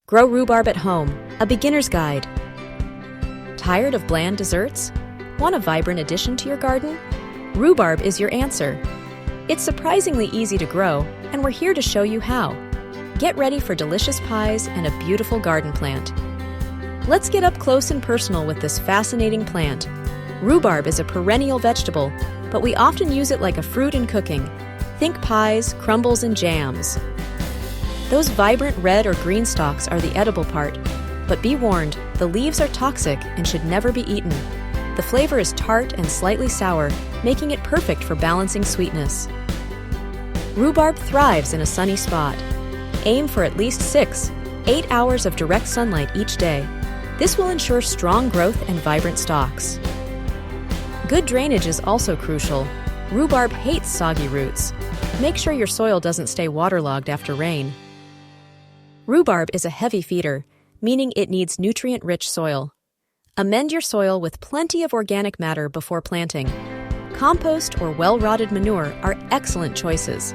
Grow rhubarb at home, a beginner's guide. Tired of bland desserts? Want a vibrant addition to your garden? Rhubarb is your answer. It's surprisingly easy to grow, and we're here to show you how. Get ready for delicious pies and a beautiful garden plant. Let's get up close and personal with this fascinating plant. Rhubarb is a perennial vegetable, but we often use it like a fruit in cooking. Think pies, crumbles, and jams. Those vibrant red or green stalks are the edible part, but be warned, the leaves are toxic and should never be eaten. The flavor is tart and slightly sour, making it perfect for balancing sweetness. Rhubarb thrives in a sunny spot. Aim for at least 6-8 hours of direct sunlight each day. This will ensure strong growth and vibrant stalks. Good drainage is also crucial. Rhubarb hates soggy roots. Make sure your soil doesn't stay waterlogged after rain. Rhubarb is a heavy feeder, meaning it needs nutrient-rich soil. Amend your soil with plenty of organic matter before planting. Compost or well-rotted manure are excellent choices.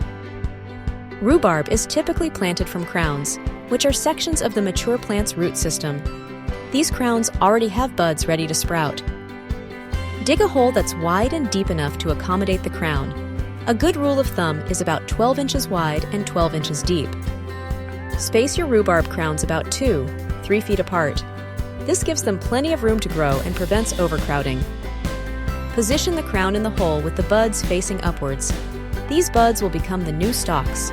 Rhubarb is typically planted from crowns, which are sections of the mature plant's root system. These crowns already have buds ready to sprout. Dig a hole that's wide and deep enough to accommodate the crown. A good rule of thumb is about 12 inches wide and 12 inches deep. Space your rhubarb crowns about 2-3 feet apart. This gives them plenty of room to grow and prevents overcrowding. Position the crown in the hole with the buds facing upwards. These buds will become the new stalks.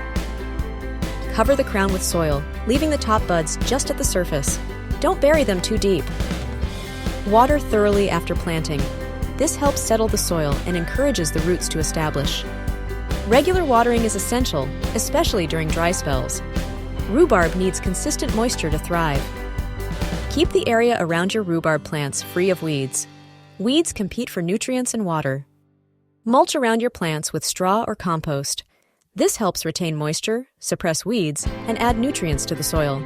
Cover the crown with soil, leaving the top buds just at the surface. Don't bury them too deep. Water thoroughly after planting. This helps settle the soil and encourages the roots to establish. Regular watering is essential, especially during dry spells. Rhubarb needs consistent moisture to thrive. Keep the area around your rhubarb plants free of weeds. Weeds compete for nutrients and water. Mulch around your plants with straw or compost. This helps retain moisture, suppress weeds, and add nutrients to the soil.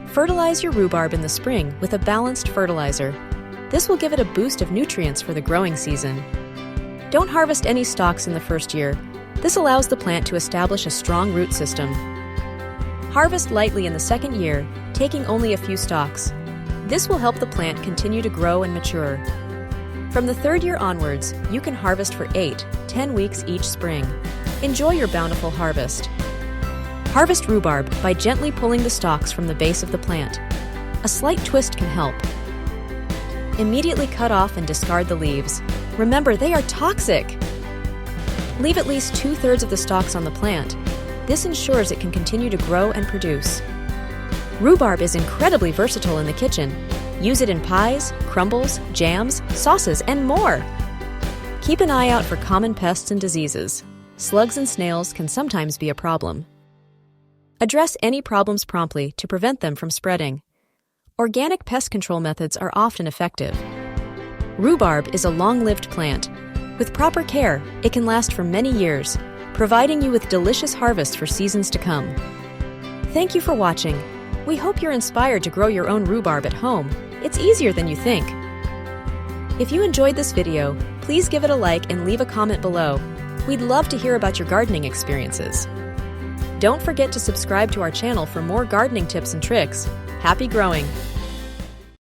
Fertilize your rhubarb in the spring with a balanced fertilizer. This will give it a boost of nutrients for the growing season. Don't harvest any stalks in the first year. This allows the plant to establish a strong root system. Harvest lightly in the second year, taking only a few stalks. This will help the plant continue to grow and mature. From the third year onwards, you can harvest for 8-10 weeks each spring. Enjoy your bountiful harvest. Harvest rhubarb by gently pulling the stalks from the base of the plant. A slight twist can help. Immediately cut off and discard the leaves. Remember, they are toxic! Leave at least 2/3 of the stalks on the plant. This ensures it can continue to grow and produce. Rhubarb is incredibly versatile in the kitchen. Use it in pies, crumbles, jams, sauces, and more. Keep an eye out for common pests and diseases. Slugs and snails can sometimes be a problem. Address any problems promptly to prevent them from spreading. Organic pest control methods are often effective. Rhubarb is a long-lived plant. With proper care, it can last for many years, providing you with delicious harvests for seasons to come. Thank you for watching. We hope you're inspired to grow your own rhubarb at home. It's easier than you think. If you enjoyed this video, please give it a like and leave a comment below. We'd love to hear about your gardening experiences. Don't forget to subscribe to our channel for more gardening tips and tricks. Happy growing!